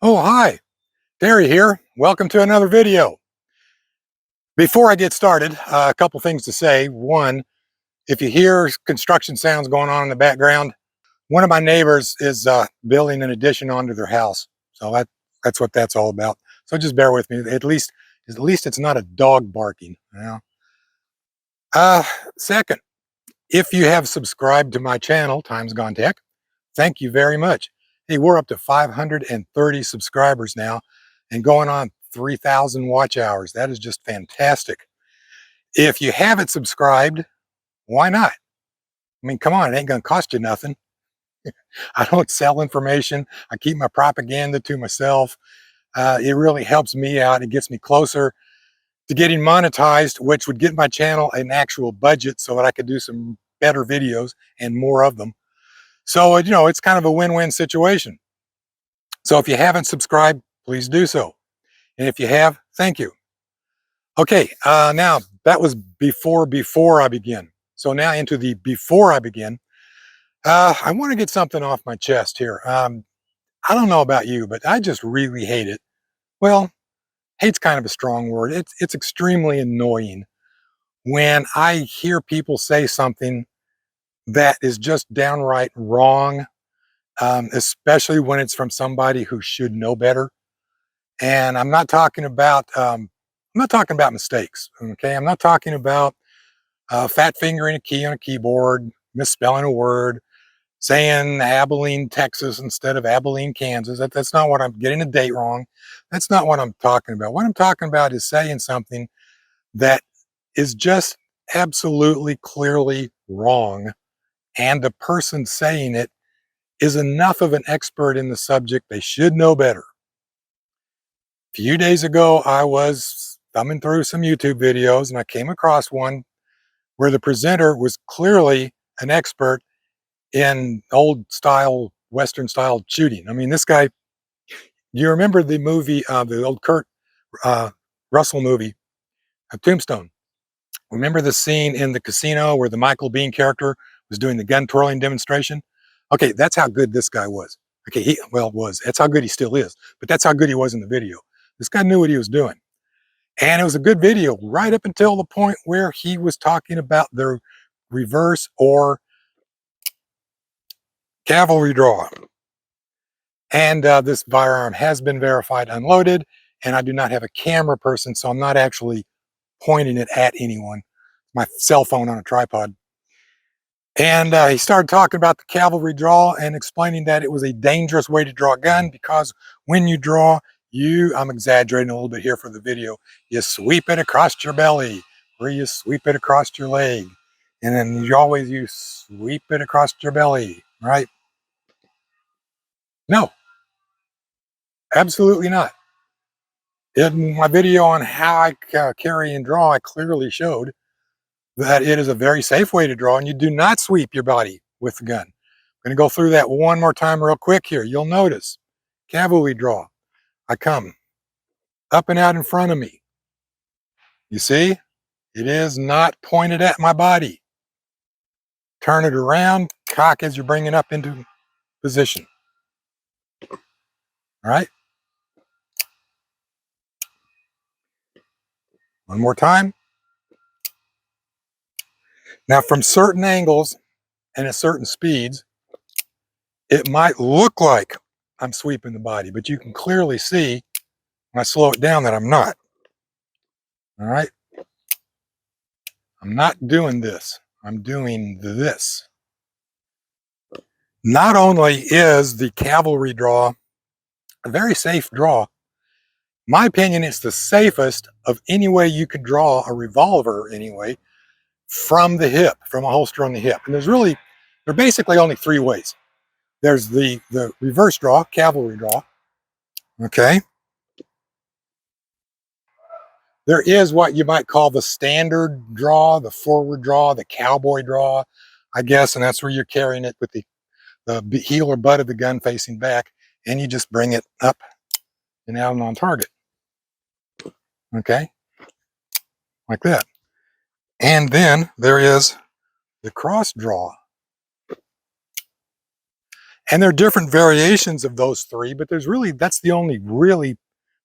Oh, hi, Terry here. Welcome to another video. Before I get started, a couple things to say. One, if you hear construction sounds going on in the background, one of my neighbors is building an addition onto their house. So that's what that's all about. So just bear with me. At least it's not a dog barking. Uh, Second, if you have subscribed to my channel, Times Gone Tech, thank you very much. Hey, we're up to 530 subscribers now and going on 3,000 watch hours. That is just fantastic. If you haven't subscribed, why not? I mean, come on, it ain't gonna cost you nothing. I don't sell information. I keep my propaganda to myself. It really helps me out. It gets me closer to getting monetized, which would get my channel an actual budget so that I could do some better videos and more of them. So, it's kind of a win-win situation. So if you haven't subscribed, please do so. And if you have, thank you. Okay, now that was before I begin. So now into the before I begin, I want to get something off my chest here. I don't know about you, but I just really hate it. Well, hate's kind of a strong word. It's extremely annoying when I hear people say something that is just downright wrong, especially when it's from somebody who should know better. And I'm not talking about mistakes. Okay, I'm not talking about fat fingering a key on a keyboard, misspelling a word, saying Abilene, Texas instead of Abilene, Kansas. That's not what I'm getting a date wrong. That's not what I'm talking about. What I'm talking about is saying something that is just absolutely clearly wrong, and the person saying it is enough of an expert in the subject. They should know better. A few days ago, I was thumbing through some YouTube videos and I came across one where the presenter was clearly an expert in old style, Western style shooting. I mean, this guy, you remember the movie, the old Kurt uh, Russell movie, Tombstone? Remember the scene in the casino where the Michael Biehn character was doing the gun twirling demonstration? Okay, that's how good this guy was. Okay, that's how good he still is, but that's how good he was in the video. This guy knew what he was doing. And it was a good video right up until the point where he was talking about the reverse or cavalry draw. And this firearm has been verified unloaded, and I do not have a camera person, so I'm not actually pointing it at anyone. My cell phone on a tripod. And he started talking about the cavalry draw and explaining that it was a dangerous way to draw a gun because when you draw, I'm exaggerating a little bit here for the video, you sweep it across your belly or you sweep it across your leg. And then you sweep it across your belly, right? No, absolutely not. In my video on how I carry and draw, I clearly showed that it is a very safe way to draw, and you do not sweep your body with the gun. I'm going to go through that one more time real quick here. You'll notice cavalry draw. I come up and out in front of me. You see, it is not pointed at my body. Turn it around, cock as you're bringing up into position. All right. One more time. Now, from certain angles and at certain speeds, it might look like I'm sweeping the body, but you can clearly see when I slow it down that I'm not. All right. I'm not doing this. I'm doing this. Not only is the cavalry draw a very safe draw, my opinion, it's the safest of any way you could draw a revolver anyway from the hip, from a holster on the hip. And there are basically only three ways. There's the reverse draw, cavalry draw. Okay. There is what you might call the standard draw, the forward draw, the cowboy draw, I guess, and that's where you're carrying it with the heel or butt of the gun facing back, and you just bring it up and out and on target. Okay, like that. And then there is the cross draw. And there are different variations of those three, but that's the only really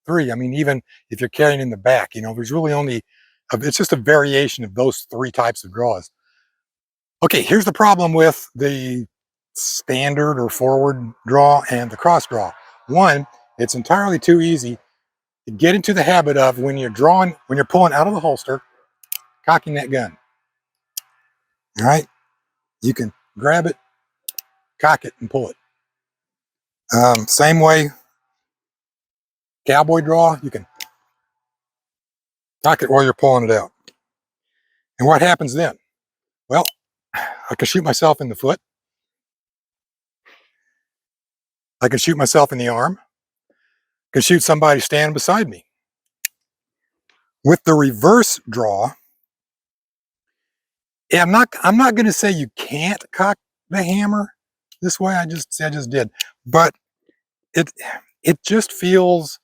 three. I mean, even if you're carrying in the back, there's really only, it's just a variation of those three types of draws. Okay, here's the problem with the standard or forward draw and the cross draw. One, it's entirely too easy to get into the habit of when you're pulling out of the holster, cocking that gun. All right, you can grab it, cock it, and pull it. Same way, cowboy draw, you can cock it while you're pulling it out. And what happens then? Well, I can shoot myself in the foot. I can shoot myself in the arm. I can shoot somebody standing beside me. With the reverse draw, yeah, I'm not going to say you can't cock the hammer this way. I just did, but it just feels,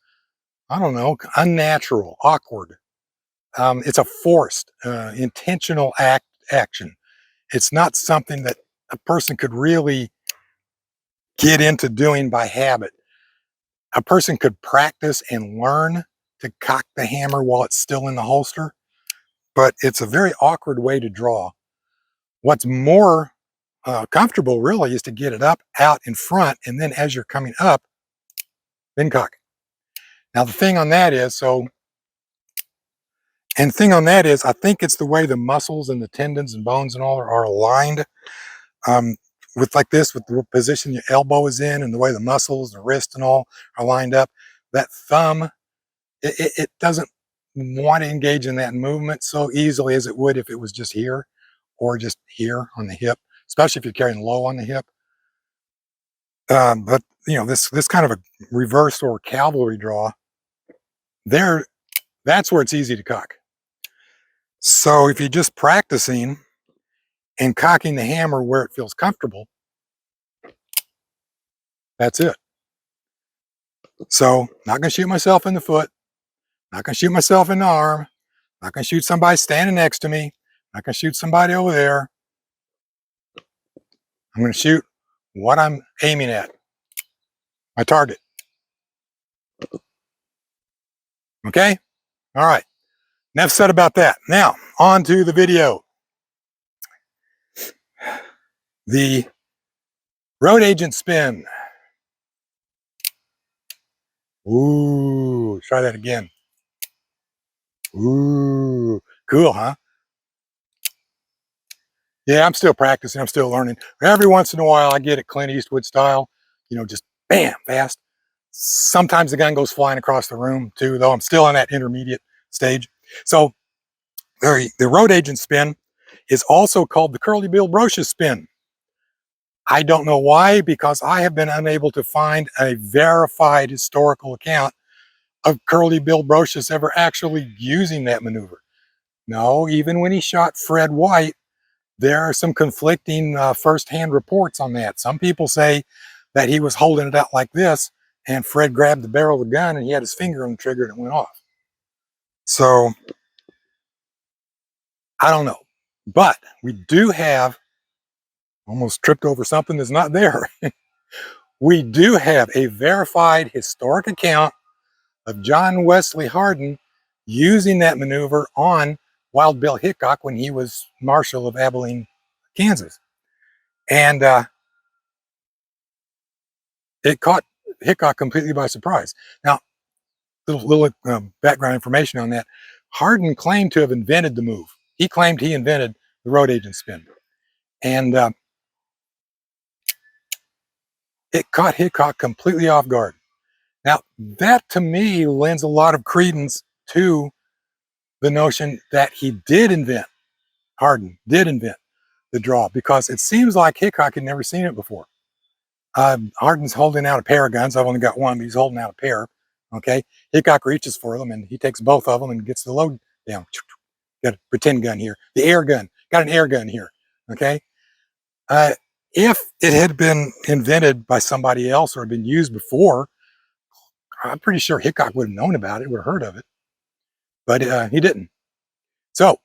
I don't know, unnatural, awkward. It's a forced, intentional action. It's not something that a person could really get into doing by habit. A person could practice and learn to cock the hammer while it's still in the holster, but it's a very awkward way to draw. What's more comfortable really is to get it up out in front, and then as you're coming up, then cock. Now the thing on that is, I think it's the way the muscles and the tendons and bones and all are aligned. With like this, with the position your elbow is in and the way the muscles, the wrist and all are lined up, that thumb, it doesn't want to engage in that movement so easily as it would if it was just here or just here on the hip, especially if you're carrying low on the hip. But this kind of a reverse or cavalry draw, that's where it's easy to cock. So if you're just practicing and cocking the hammer where it feels comfortable, that's it. So not gonna shoot myself in the foot, not gonna shoot myself in the arm, not gonna shoot somebody standing next to me, not gonna shoot somebody over there. I'm gonna shoot what I'm aiming at, my target. Okay? All right. Enough said about that. Now, on to the video. The road agent spin. Ooh, try that again. Ooh, cool, huh? Yeah, I'm still practicing. I'm still learning. Every once in a while, I get it Clint Eastwood style, just bam, fast. Sometimes the gun goes flying across the room too, though I'm still in that intermediate stage. So the road agent spin is also called the Curly Bill Brocious spin. I don't know why, because I have been unable to find a verified historical account of Curly Bill Brocious ever actually using that maneuver. No, even when he shot Fred White, there are some conflicting first-hand reports on that. Some people say that he was holding it out like this, and Fred grabbed the barrel of the gun, and he had his finger on the trigger, and it went off. So, I don't know. But we do have, almost tripped over something that's not there. We do have a verified historic account of John Wesley Hardin using that maneuver on Wild Bill Hickok when he was Marshal of Abilene, Kansas. And it caught Hickok completely by surprise. Now, little background information on that. Hardin claimed to have invented the move. He claimed he invented the road agent spin. And it caught Hickok completely off guard. Now, that to me lends a lot of credence to the notion that Hardin did invent the draw, because it seems like Hickok had never seen it before. Hardin's holding out a pair of guns. I've only got one, but he's holding out a pair. Okay, Hickok reaches for them and he takes both of them and gets the load down. Got a pretend gun here, the air gun. Got an air gun here. Okay, if it had been invented by somebody else or been used before, I'm pretty sure Hickok would have known about it, would have heard of it, but he didn't. So,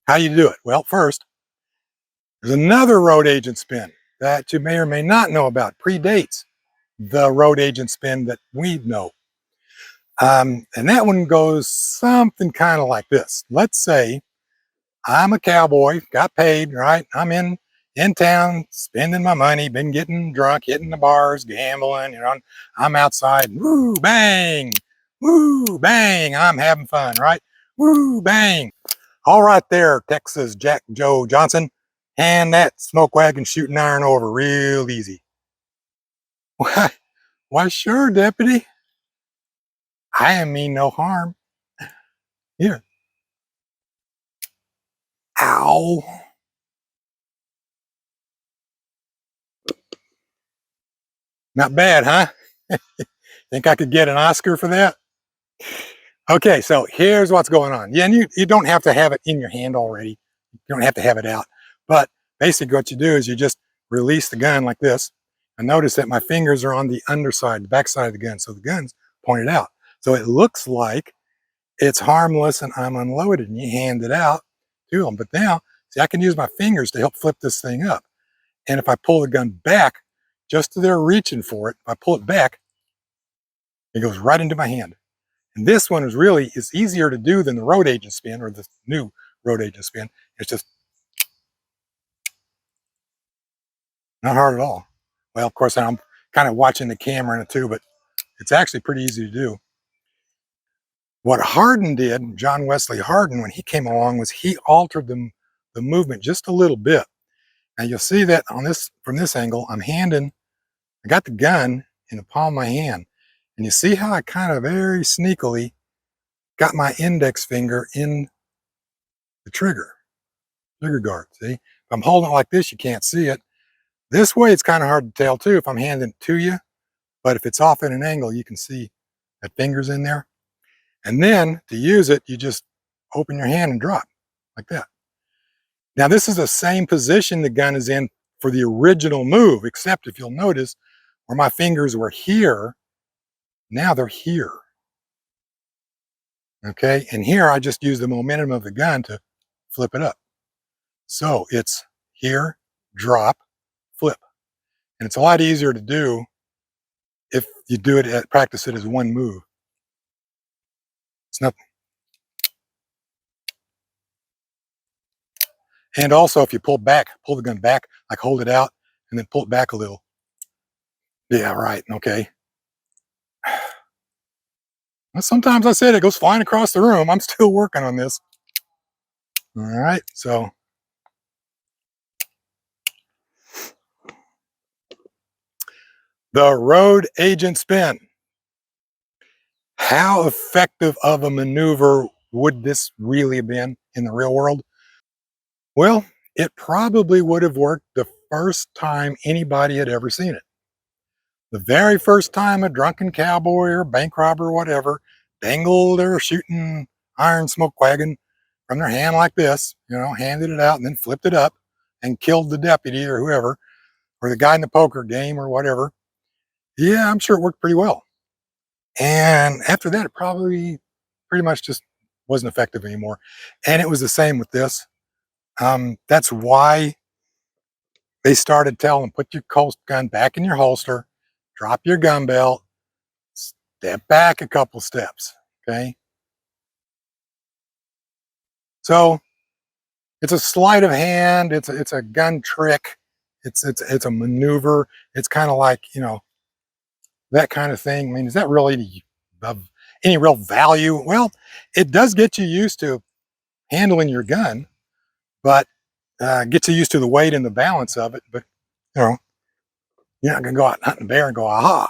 how do you do it? Well, first, There's another road agent spin that you may or may not know about, predates the road agent spin that we know. And that one goes something kind of like this. Let's say I'm a cowboy, got paid, right? I'm in town, spending my money, been getting drunk, hitting the bars, gambling, I'm outside, woo, bang, I'm having fun, right? Woo, bang. All right there, Texas Jack Joe Johnson. Hand that smoke wagon shooting iron over real easy. Why, sure, deputy. I mean no harm. Here. Ow. Not bad, huh? Think I could get an Oscar for that? Okay, so here's what's going on. Yeah, and you don't have to have it in your hand already. You don't have to have it out. But basically what you do is you just release the gun like this. And notice that my fingers are on the underside, the back side of the gun. So the gun's pointed out. So it looks like it's harmless and I'm unloaded, and you hand it out to them. But now, see, I can use my fingers to help flip this thing up. And if I pull the gun back, just as they're reaching for it, if I pull it back, it goes right into my hand. And this one is easier to do than the road agent spin, or the new road agent spin. It's just not hard at all. Well, of course, I'm kind of watching the camera in it too, but it's actually pretty easy to do. What Hardin did, John Wesley Hardin, when he came along, was he altered the movement just a little bit. Now you'll see that from this angle, I got the gun in the palm of my hand. And you see how I kind of very sneakily got my index finger in the trigger guard, see? If I'm holding it like this, you can't see it. This way, it's kind of hard to tell too if I'm handing it to you, but if it's off at an angle, you can see that finger's in there. And then to use it, you just open your hand and drop like that. Now, this is the same position the gun is in for the original move, except if you'll notice where my fingers were here, now they're here. Okay, and here I just use the momentum of the gun to flip it up. So it's here, drop, flip. And it's a lot easier to do if you practice it as one move. It's nothing. And also if you pull the gun back, like hold it out and then pull it back a little. Yeah, right, okay. Well, sometimes I said it goes flying across the room. I'm still working on this. All right, so. The road agent spin. How effective of a maneuver would this really have been in the real world? Well, it probably would have worked the first time anybody had ever seen it. The very first time a drunken cowboy or bank robber or whatever dangled their shooting iron smoke wagon from their hand like this, handed it out and then flipped it up and killed the deputy or whoever, or the guy in the poker game or whatever. Yeah, I'm sure it worked pretty well. And after that, it probably pretty much just wasn't effective anymore. And it was the same with this. That's why they started telling, put your Colt gun back in your holster, drop your gun belt, step back a couple steps, okay? So it's a sleight of hand, it's a gun trick, it's a maneuver. It's kind of like, that kind of thing. I mean, is that really of any real value? Well, it does get you used to handling your gun, but gets you used to the weight and the balance of it. But you're not gonna go out hunting a bear and go, aha.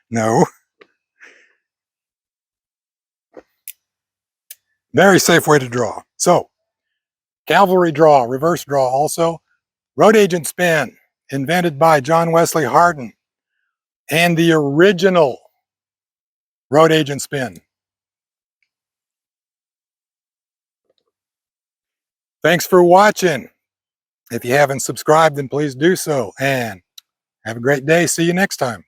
No. Very safe way to draw. So, cavalry draw, reverse draw also. Road agent spin, invented by John Wesley Hardin, and the original road agent spin. Thanks for watching. If you haven't subscribed, then please do so. And have a great day. See you next time.